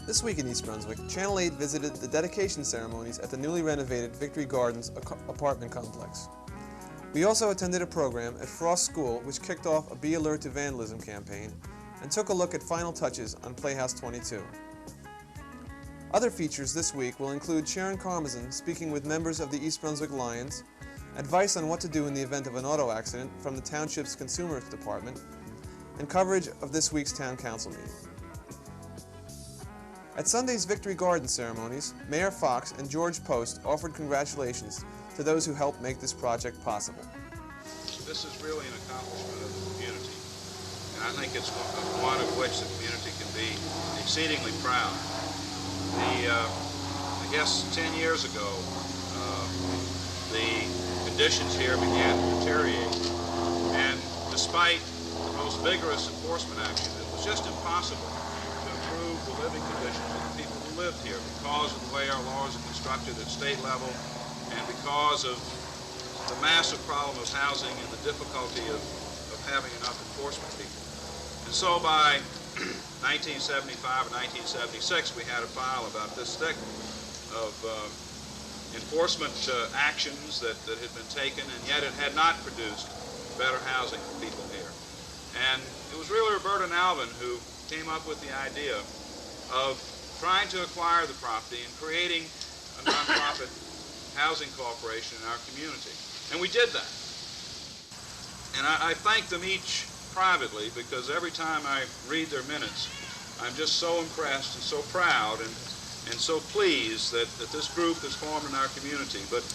This week in East Brunswick, Channel 8 visited the dedication ceremonies at the newly renovated Victory Gardens apartment complex. We also attended a program at Frost School which kicked off a Be Alert to Vandalism campaign and took a look at final touches on Playhouse 22. Other features this week will include Sharon Karmazin speaking with members of the East Brunswick Lions, advice on what to do in the event of an auto accident from the township's Consumer Department, and coverage of this week's Town Council meeting. At Sunday's Victory Garden ceremonies, Mayor Fox and George Post offered congratulations to those who helped make this project possible. This is really an accomplishment of the community, and I think it's one of which the community can be exceedingly proud. I guess 10 years ago, the conditions here began to deteriorate, and despite the most vigorous enforcement action, it was just impossible to improve the living conditions of the people who lived here because of the way our laws are constructed at state level and because of the massive problem of housing and the difficulty of having enough enforcement people. And so by 1975 and 1976, we had a file about this thick of enforcement actions that had been taken, and yet it had not produced better housing for people here. And it was really Roberta and Alvin who came up with the idea of trying to acquire the property and creating a nonprofit housing corporation in our community. And we did that. And I thank them each privately, because every time I read their minutes, I'm just so impressed and so proud and so pleased that this group is formed in our community. But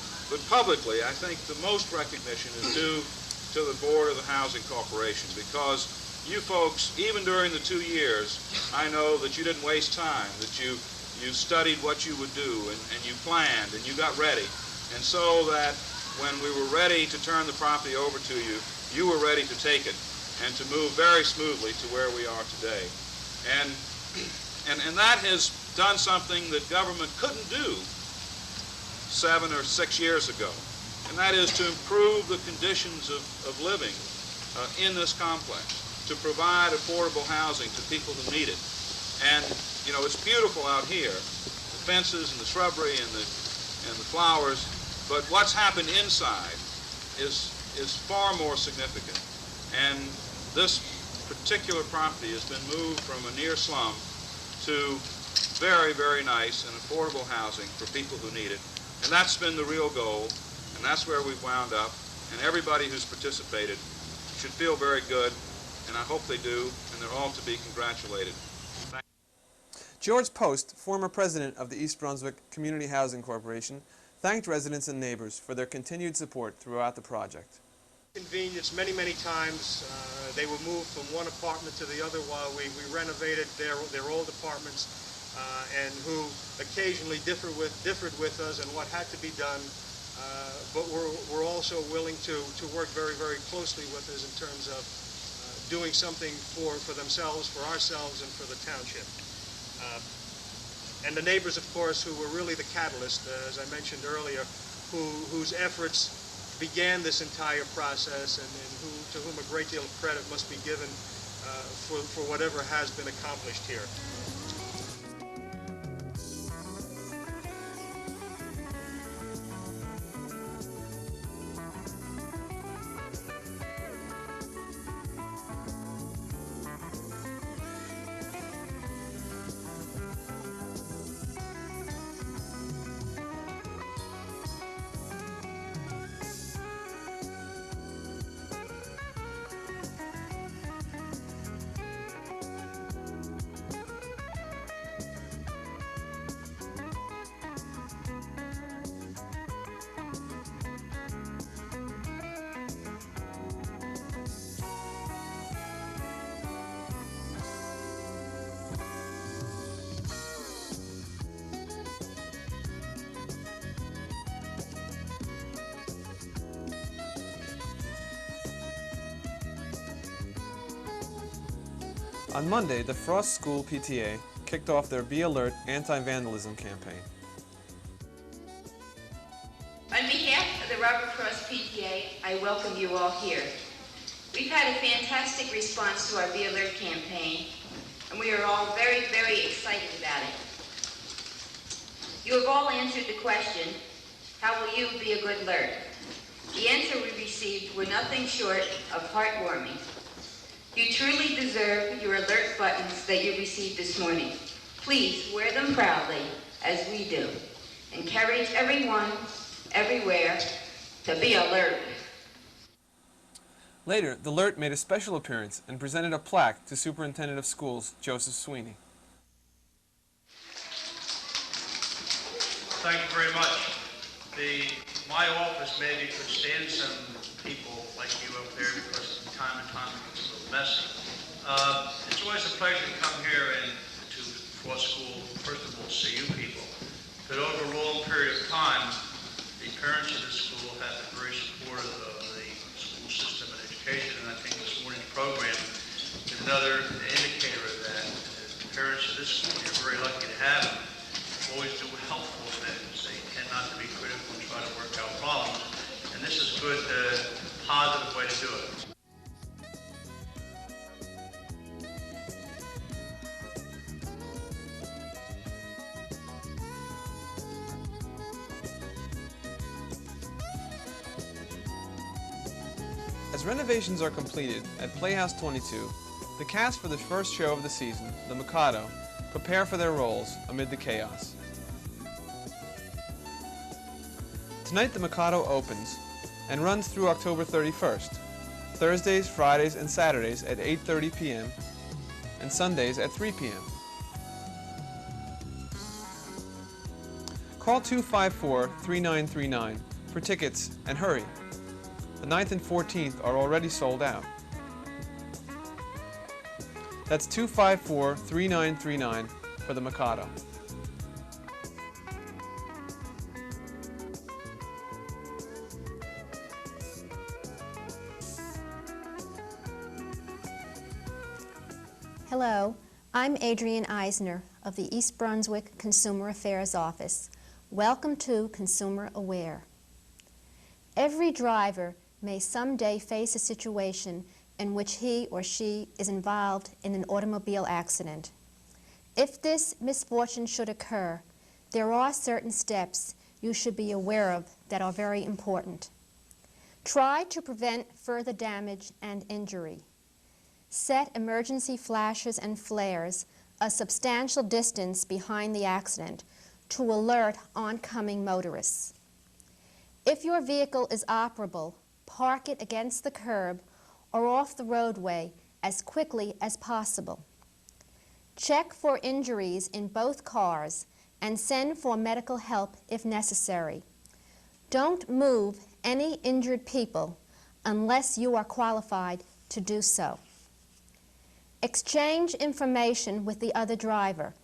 publicly, I think the most recognition is due to the board of the Housing Corporation, because you folks, even during the 2 years, I know that you didn't waste time, that you studied what you would do, and you planned, and you got ready. And so that when we were ready to turn the property over to you, you were ready to take it and to move very smoothly to where we are today. And that has done something that government couldn't do 7 or 6 years ago, and that is to improve the conditions of living in this complex, to provide affordable housing to people who need it. And, you know, it's beautiful out here, the fences and the shrubbery and the flowers, but what's happened inside is far more significant. And this particular property has been moved from a near slum to very, very nice and affordable housing for people who need it. And that's been the real goal, and that's where we've wound up. And everybody who's participated should feel very good, and I hope they do, and they're all to be congratulated. George Post, former president of the East Brunswick Community Housing Corporation, thanked residents and neighbors for their continued support throughout the project. Inconvenience many times. They were moved from one apartment to the other while we renovated their old apartments, and who occasionally differed with us and what had to be done, but were also willing to work very, very closely with us in terms of doing something for themselves, for ourselves, and for the township. And the neighbors, of course, who were really the catalyst, as I mentioned earlier, whose efforts began this entire process, and to whom a great deal of credit must be given for whatever has been accomplished here. On Monday, the Frost School PTA kicked off their Be Alert anti-vandalism campaign. On behalf of the Robert Frost PTA, I welcome you all here. We've had a fantastic response to our Be Alert campaign, and we are all very, very excited about it. You have all answered the question, how will you be a good alert? The answer we received were nothing short of heartwarming. You truly deserve your alert buttons that you received this morning. Please wear them proudly, as we do. Encourage everyone, everywhere, to be alert. Later, the alert made a special appearance and presented a plaque to Superintendent of Schools Joseph Sweeney. Thank you very much. My office maybe could stand some people like you up there because from time to time it gets a little messy. It's always a pleasure to come here and to Frost School, first of all, see you people. But over a long period of time, the parents of this school have been very supportive of the school system and education, and I think this morning's program is another indicator of that. The parents of this school, you're very lucky to have them, always do helpful things. They tend not to be critical and try to work out problems, and this is a good, positive way to do it. As renovations are completed at Playhouse 22, the cast for the first show of the season, The Mikado, prepare for their roles amid the chaos. Tonight The Mikado opens and runs through October 31st, Thursdays, Fridays, and Saturdays at 8:30 p.m. and Sundays at 3 p.m. Call 254-3939 for tickets and hurry. The 9th and 14th are already sold out. That's 254-3939 for The Mikado. Hello, I'm Adrienne Eisner of the East Brunswick Consumer Affairs Office. Welcome to Consumer Aware. Every driver may someday face a situation in which he or she is involved in an automobile accident. If this misfortune should occur, there are certain steps you should be aware of that are very important. Try to prevent further damage and injury. Set emergency flashes and flares a substantial distance behind the accident to alert oncoming motorists. If your vehicle is operable, park it against the curb or off the roadway as quickly as possible. Check for injuries in both cars and send for medical help if necessary. Don't move any injured people unless you are qualified to do so. Exchange information with the other driver.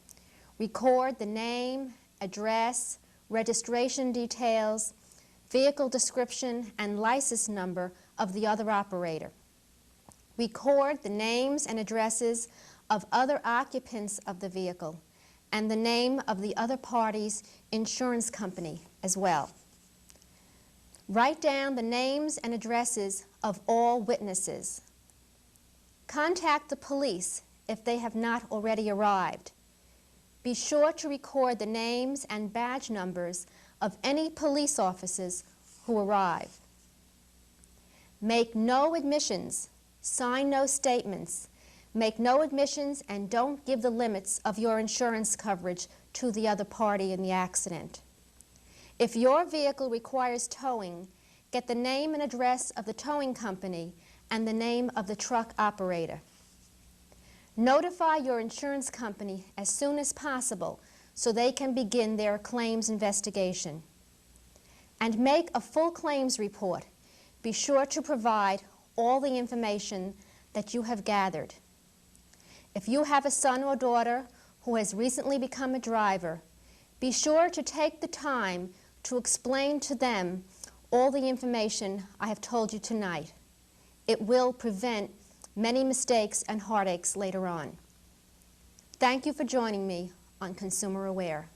Record the name, address, registration details, vehicle description, and license number of the other operator. Record the names and addresses of other occupants of the vehicle and the name of the other party's insurance company as well. Write down the names and addresses of all witnesses. Contact the police if they have not already arrived. Be sure to record the names and badge numbers of any police officers who arrive. Make no admissions, sign no statements, make no admissions, and don't give the limits of your insurance coverage to the other party in the accident. If your vehicle requires towing, get the name and address of the towing company and the name of the truck operator. Notify your insurance company as soon as possible so they can begin their claims investigation. And make a full claims report. Be sure to provide all the information that you have gathered. If you have a son or daughter who has recently become a driver, be sure to take the time to explain to them all the information I have told you tonight. It will prevent many mistakes and heartaches later on. Thank you for joining me on Consumer Aware.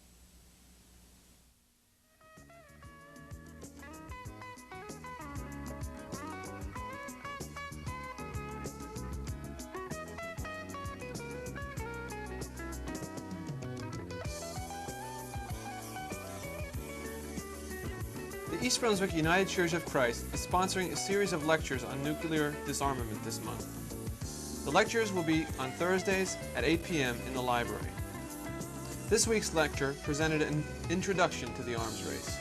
East Brunswick United Church of Christ is sponsoring a series of lectures on nuclear disarmament this month. The lectures will be on Thursdays at 8 p.m. in the library. This week's lecture presented an introduction to the arms race.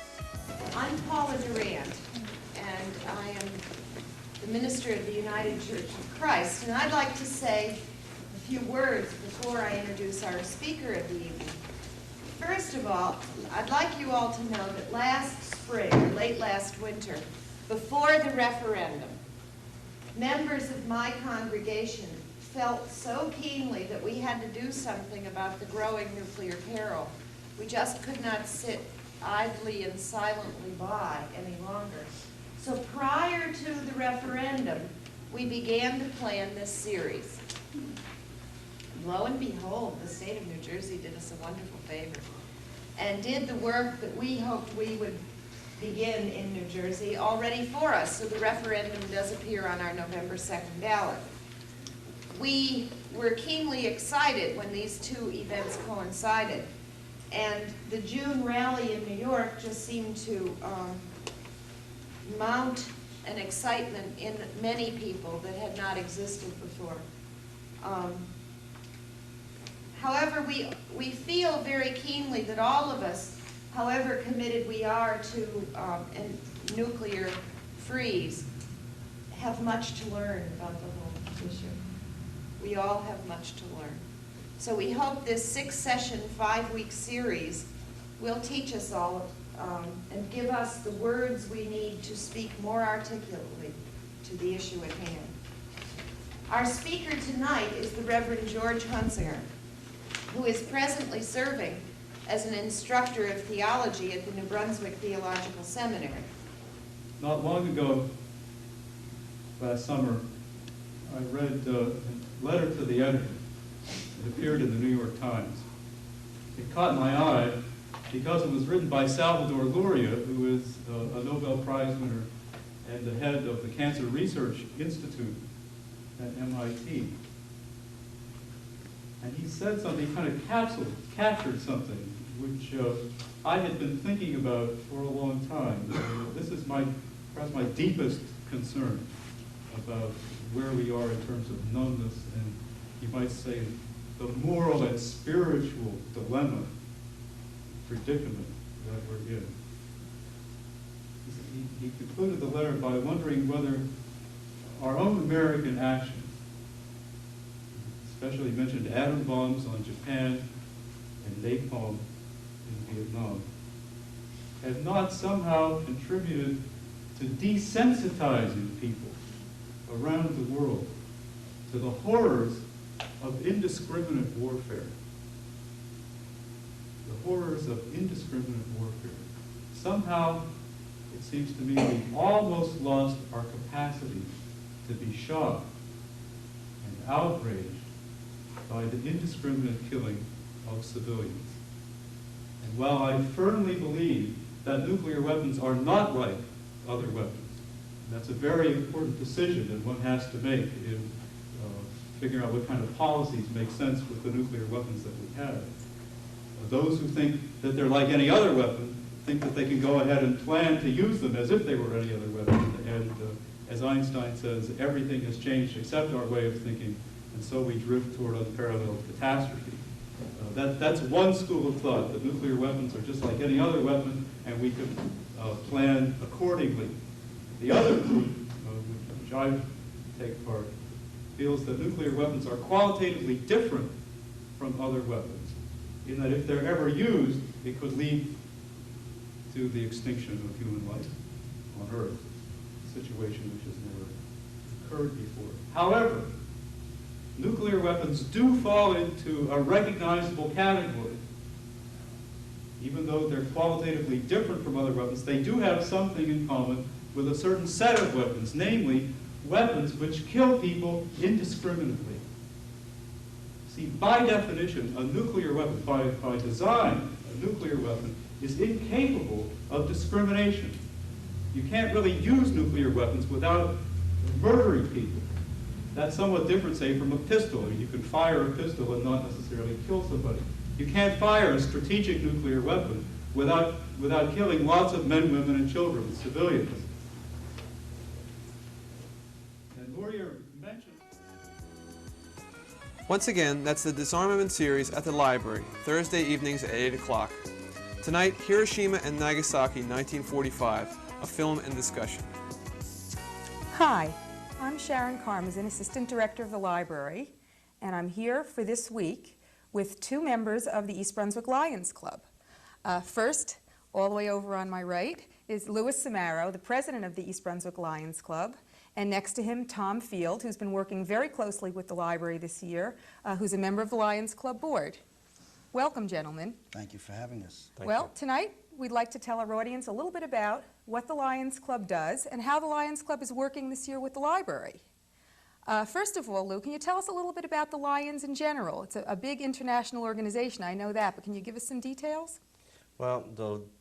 I'm Paula Durant, and I am the minister of the United Church of Christ, and I'd like to say a few words before I introduce our speaker of the evening. First of all, I'd like you all to know that last spring, or late last winter, before the referendum, members of my congregation felt so keenly that we had to do something about the growing nuclear peril. We just could not sit idly and silently by any longer. So prior to the referendum, we began to plan this series. And lo and behold, the state of New Jersey did us a wonderful favor and did the work that we hoped we would begin in New Jersey already for us. So the referendum does appear on our November 2nd ballot. We were keenly excited when these two events coincided. And the June rally in New York just seemed to mount an excitement in many people that had not existed before. However, we feel very keenly that all of us, however committed we are to a nuclear freeze, have much to learn about the whole issue. We all have much to learn. So we hope this 6-session, 5-week series will teach us all and give us the words we need to speak more articulately to the issue at hand. Our speaker tonight is the Reverend George Hunsinger, who is presently serving as an instructor of theology at the New Brunswick Theological Seminary. Not long ago, last summer, I read a letter to the editor. It appeared in the New York Times. It caught my eye because it was written by Salvador Luria, who is a Nobel Prize winner and the head of the Cancer Research Institute at MIT. And he said something, he kind of captured something, which I had been thinking about for a long time. This is perhaps my deepest concern about where we are in terms of numbness and, you might say, the moral and spiritual dilemma, predicament that we're in. He concluded the letter by wondering whether our own American action, especially mentioned atom bombs on Japan and napalm in Vietnam, have not somehow contributed to desensitizing people around the world to the horrors of indiscriminate warfare. The horrors of indiscriminate warfare. Somehow, it seems to me, we've almost lost our capacity to be shocked and outraged by the indiscriminate killing of civilians. And while I firmly believe that nuclear weapons are not like other weapons, that's a very important decision that one has to make in figuring out what kind of policies make sense with the nuclear weapons that we have. Those who think that they're like any other weapon think that they can go ahead and plan to use them as if they were any other weapon. And as Einstein says, everything has changed except our way of thinking, and so we drift toward unparalleled catastrophe. That's one school of thought, that nuclear weapons are just like any other weapon, and we could plan accordingly. The other group, which I take part, feels that nuclear weapons are qualitatively different from other weapons, in that if they're ever used, it could lead to the extinction of human life on Earth, a situation which has never occurred before. However, nuclear weapons do fall into a recognizable category. Even though they're qualitatively different from other weapons, they do have something in common with a certain set of weapons, namely weapons which kill people indiscriminately. See, by definition, a nuclear weapon, by design, a nuclear weapon is incapable of discrimination. You can't really use nuclear weapons without murdering people. That's somewhat different, say, from a pistol. You can fire a pistol and not necessarily kill somebody. You can't fire a strategic nuclear weapon without killing lots of men, women, and children, civilians. And Laurier mentioned... Once again, that's the Disarmament Series at the library, Thursday evenings at 8 o'clock. Tonight, Hiroshima and Nagasaki, 1945, a film and discussion. Hi, I'm Sharon Karmazin, Assistant Director of the Library, and I'm here for this week with two members of the East Brunswick Lions Club. First, all the way over on my right, is Louis Samaro, the president of the East Brunswick Lions Club, and next to him, Tom Field, who's been working very closely with the library this year, who's a member of the Lions Club board. Welcome, gentlemen. Thank you for having us. Tonight, we'd like to tell our audience a little bit about what the Lions Club does and how the Lions Club is working this year with the library. First of all, Lou, can you tell us a little bit about the Lions in general? It's a big international organization, I know that, but can you give us some details? Well,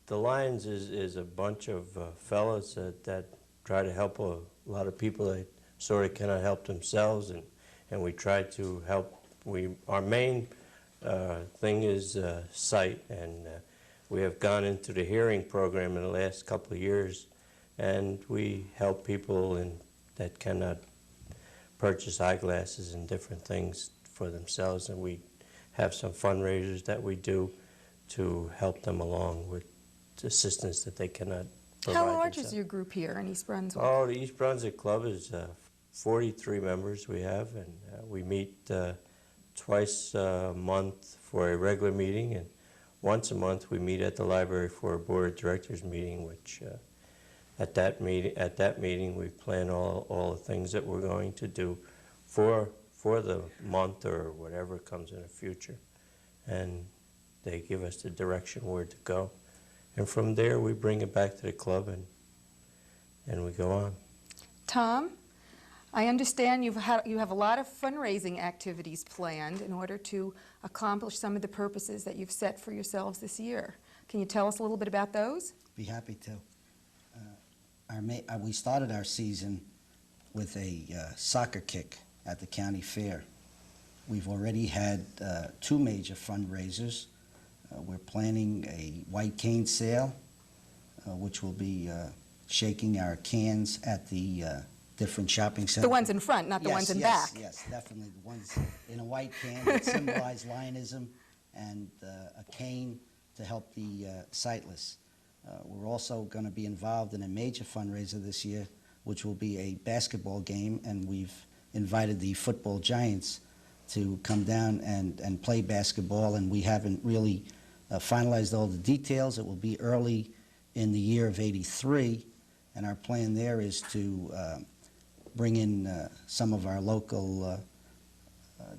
the Lions is a bunch of fellows that try to help a lot of people that sort of cannot help themselves, and we try to help. Our main thing is sight, and we have gone into the hearing program in the last couple of years, and we help people that cannot purchase eyeglasses and different things for themselves, and we have some fundraisers that we do to help them along with assistance that they cannot provide How large themselves. is your group here in East Brunswick? Oh, the East Brunswick Club is 43 members we have, and we meet twice a month for a regular meeting, and once a month we meet at the library for a board of directors meeting, which at that meeting we plan all the things that we're going to do for the month or whatever comes in the future, and they give us the direction where to go, and from there we bring it back to the club and we go on. Tom, I understand you have a lot of fundraising activities planned in order to accomplish some of the purposes that you've set for yourselves this year. Can you tell us a little bit about those? Be happy to. We started our season with a soccer kick at the county fair. We've already had two major fundraisers. We're planning a white cane sale, which will be shaking our cans at the different shopping centers. The ones in front, not the ones in back. Yes, definitely. The ones in a white can that symbolize Lionism, and a cane to help the sightless. We're also going to be involved in a major fundraiser this year, which will be a basketball game, and we've invited the football giants to come down and play basketball, and we haven't really finalized all the details. It will be early in the year of '83, and our plan there is to bring in some of our local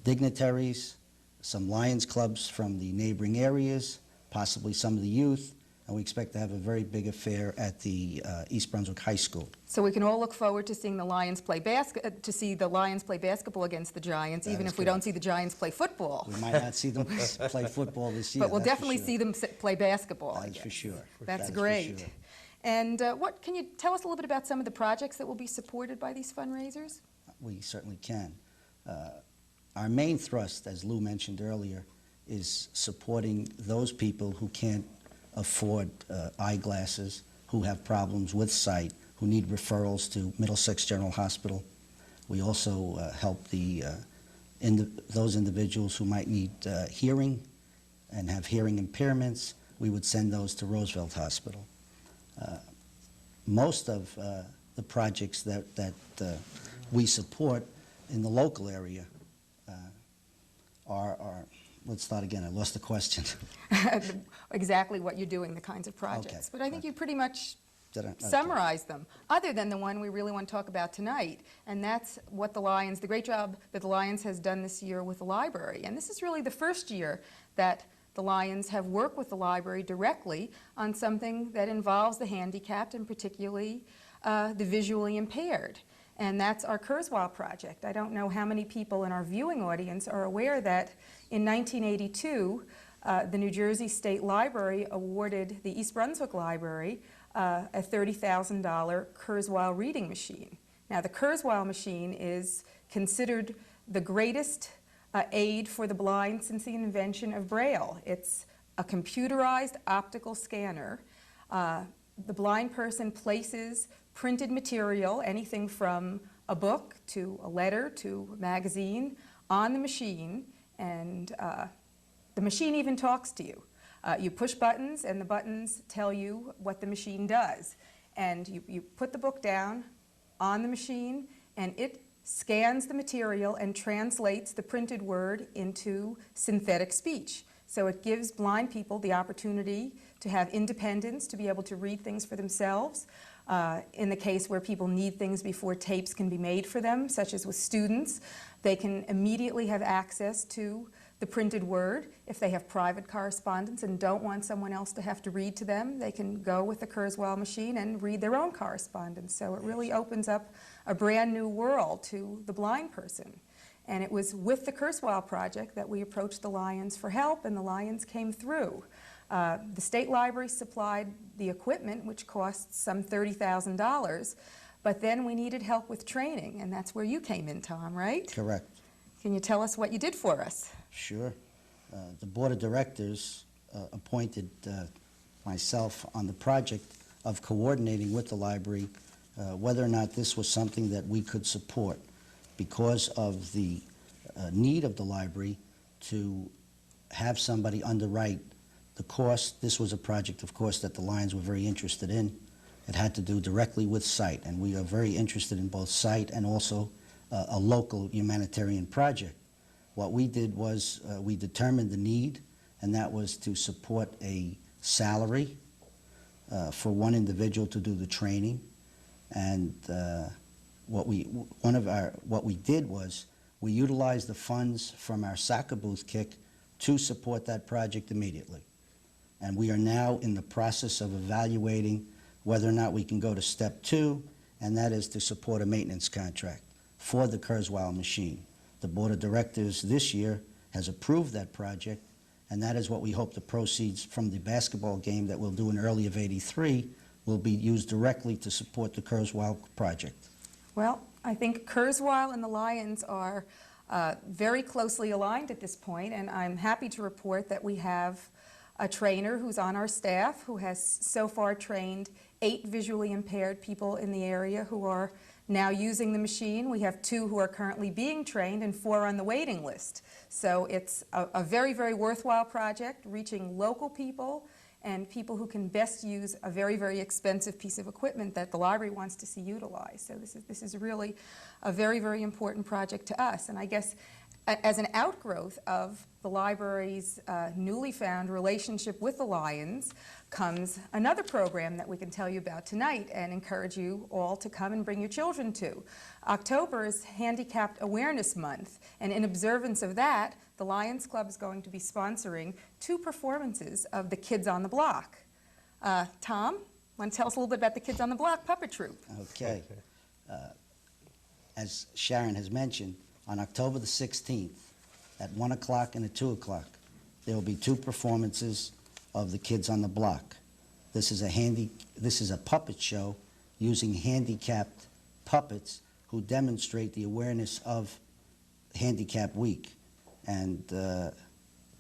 dignitaries, some Lions clubs from the neighboring areas, possibly some of the youth, and we expect to have a very big affair at the East Brunswick High School. So we can all look forward to seeing the Lions play basketball against the Giants, even if we don't see the Giants play football. We might not see them play football this year. But we'll definitely see them play basketball. That's for sure. That's great. And can you tell us a little bit about some of the projects that will be supported by these fundraisers? We certainly can. Our main thrust, as Lou mentioned earlier, is supporting those people who can't afford eyeglasses, who have problems with sight, who need referrals to Middlesex General Hospital. We also help those individuals who might need hearing and have hearing impairments. We would send those to Roosevelt Hospital. Most of the projects that we support in the local area are, let's start again, I lost the question. Exactly what you're doing, the kinds of projects. Okay. But I think you pretty much Okay. summarized them, other than the one we really want to talk about tonight, and that's what the great job that the Lions has done this year with the library. And this is really the first year that the Lions have worked with the library directly on something that involves the handicapped, and particularly the visually impaired. And that's our Kurzweil project. I don't know how many people in our viewing audience are aware that in 1982, the New Jersey State Library awarded the East Brunswick Library a $30,000 Kurzweil reading machine. Now, the Kurzweil machine is considered the greatest aid for the blind since the invention of Braille. It's a computerized optical scanner. The blind person places printed material, anything from a book to a letter to a magazine, on the machine, and the machine even talks to you. You push buttons, and the buttons tell you what the machine does. And you put the book down on the machine, and it scans the material and translates the printed word into synthetic speech. So it gives blind people the opportunity to have independence, to be able to read things for themselves. In the case where people need things before tapes can be made for them, such as with students, they can immediately have access to the printed word. If they have private correspondence and don't want someone else to have to read to them, they can go with the Kurzweil machine and read their own correspondence. So it really opens up a brand new world to the blind person. And it was with the Kurzweil project that we approached the Lions for help, and the Lions came through. The state library supplied the equipment, which cost some $30,000, but then we needed help with training, and that's where you came in, Tom, right? Correct. Can you tell us what you did for us? Sure. The board of directors appointed myself on the project of coordinating with the library whether or not this was something that we could support because of the need of the library to have somebody underwrite the cost. This was a project, of course, that the Lions were very interested in. It had to do directly with sight, and we are very interested in both sight and also a local humanitarian project. What we did was we determined the need, and that was to support a salary for one individual to do the training. And what we did was we utilized the funds from our soccer booth kick to support that project immediately. And we are now in the process of evaluating whether or not we can go to step 2, and that is to support a maintenance contract for the Kurzweil machine. The board of directors this year has approved that project, and that is what we hope the proceeds from the basketball game that we'll do in early of '83 will be used directly to support the Kurzweil project. Well, I think Kurzweil and the Lions are very closely aligned at this point, and I'm happy to report that we have a trainer who's on our staff who has so far trained 8 visually impaired people in the area who are now using the machine. We have 2 who are currently being trained and 4 on the waiting list. So it's a very, very worthwhile project, reaching local people and people who can best use a very, very expensive piece of equipment that the library wants to see utilized. So this is really a very, very important project to us. And I guess as an outgrowth of the library's newly found relationship with the Lions comes another program that we can tell you about tonight and encourage you all to come and bring your children to. October is Handicapped Awareness Month, and in observance of that, the Lions Club is going to be sponsoring 2 performances of the Kids on the Block. Tom, want to tell us a little bit about the Kids on the Block puppet troupe? Okay. As Sharon has mentioned, on October the 16th, at 1 o'clock and at 2 o'clock, there will be 2 performances of the Kids on the Block. This is a puppet show using handicapped puppets who demonstrate the awareness of Handicap Week. And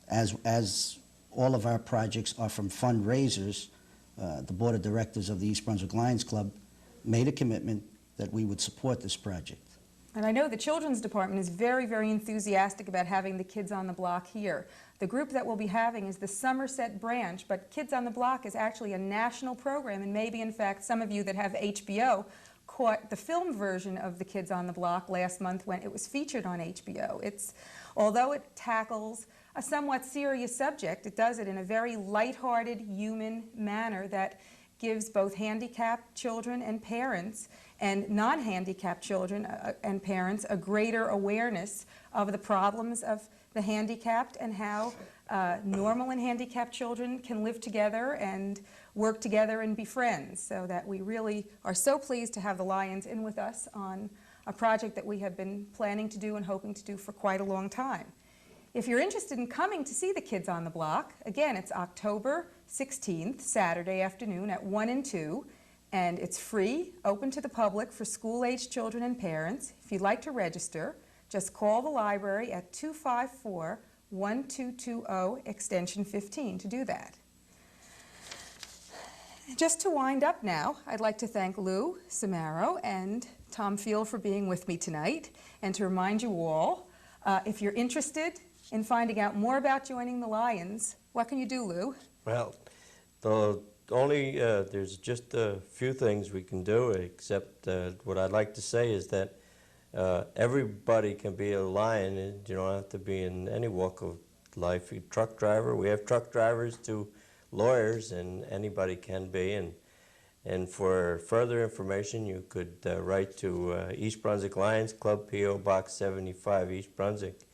as all of our projects are from fundraisers, the Board of Directors of the East Brunswick Lions Club made a commitment that we would support this project. And I know the Children's Department is very, very enthusiastic about having the Kids on the Block here. The group that we'll be having is the Somerset branch, but Kids on the Block is actually a national program, and maybe, in fact, some of you that have HBO caught the film version of the Kids on the Block last month when it was featured on HBO. Although it tackles a somewhat serious subject, it does it in a very lighthearted, human manner that gives both handicapped children and parents and non-handicapped children and parents a greater awareness of the problems of the handicapped and how normal and handicapped children can live together and work together and be friends. So that we really are so pleased to have the Lions in with us on a project that we have been planning to do and hoping to do for quite a long time. If you're interested in coming to see the Kids on the Block, again, it's October 16th, Saturday afternoon at 1 and 2, and it's free, open to the public for school-aged children and parents. If you'd like to register, just call the library at 254-1011 1220 extension 15 to do that. Just to wind up now, I'd like to thank Lou Samaro and Tom Field for being with me tonight, and to remind you all, if you're interested in finding out more about joining the Lions, what can you do, Lou? Well, there's just a few things we can do, except what I'd like to say is that everybody can be a Lion, and you don't have to be in any walk of life. You're a truck driver, we have truck drivers to lawyers, and anybody can be. And for further information, you could write to East Brunswick Lions Club, P.O. Box 75, East Brunswick,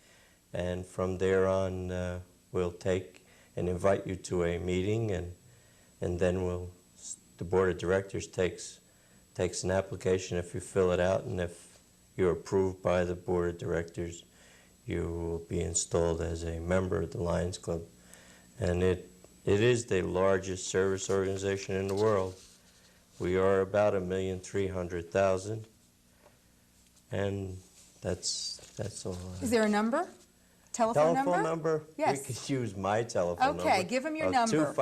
and from there on we'll take and invite you to a meeting, and then the board of directors takes an application. If you fill it out and if you're approved by the board of directors, you will be installed as a member of the Lions Club. And it is the largest service organization in the world. We are about 1,300,000, and that's all. Is there a number? Telephone number? Yes. We could use my telephone number. Okay, give them your number.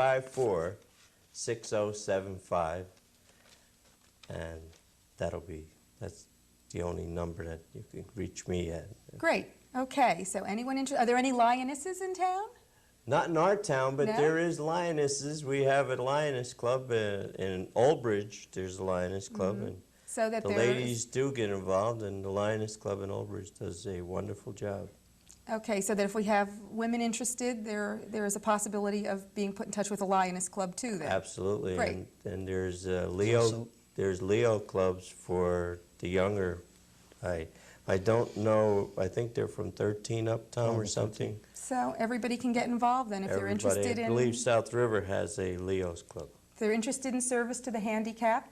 254-6075, and that's the only number that you can reach me at. Great. Okay, so anyone interested? Are there any Lionesses in town? Not in our town, but No? there is Lionesses. We have a Lioness Club in Old Bridge. There's a Lioness Club, and So that the ladies do get involved, and the Lioness Club in Old Bridge does a wonderful job. Okay, so that if we have women interested, there is a possibility of being put in touch with a Lioness Club too then? Absolutely. Great. And there's also- there's Leo clubs for the younger. I don't know. I think they're from 13 up, Tom, or something. So everybody can get involved then if they're interested I in... believe South River has a Leo's club. If they're interested in service to the handicapped,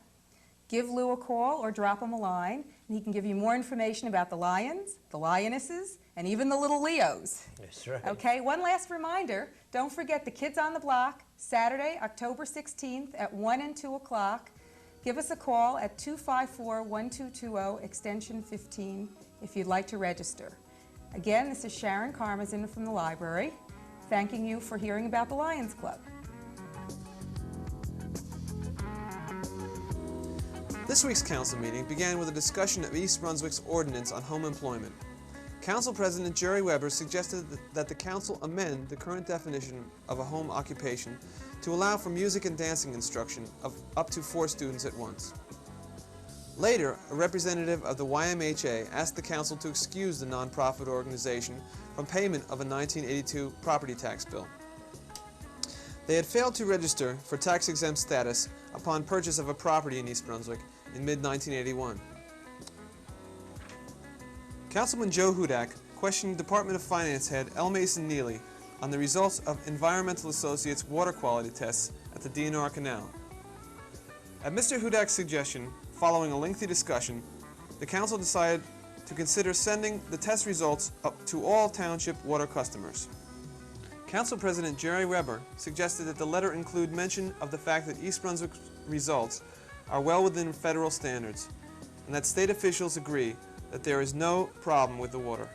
give Lou a call or drop him a line, and he can give you more information about the Lions, the Lionesses, and even the little Leos. That's right. Okay, one last reminder, don't forget the Kids on the Block, Saturday, October 16th at 1 and 2 o'clock. Give us a call at 254-1220, extension 15, if you'd like to register. Again, this is Sharon Karmazin from the library, thanking you for hearing about the Lions Club. This week's council meeting began with a discussion of East Brunswick's ordinance on home employment. Council President Jerry Weber suggested that the council amend the current definition of a home occupation to allow for music and dancing instruction of up to 4 students at once. Later, a representative of the YMHA asked the council to excuse the nonprofit organization from payment of a 1982 property tax bill. They had failed to register for tax-exempt status upon purchase of a property in East Brunswick in mid-1981. Councilman Joe Hudak questioned Department of Finance head L. Mason Neely on the results of Environmental Associates' water quality tests at the DNR Canal. At Mr. Hudak's suggestion, following a lengthy discussion, the council decided to consider sending the test results up to all township water customers. Council President Jerry Weber suggested that the letter include mention of the fact that East Brunswick's results are well within federal standards, and that state officials agree that there is no problem with the water.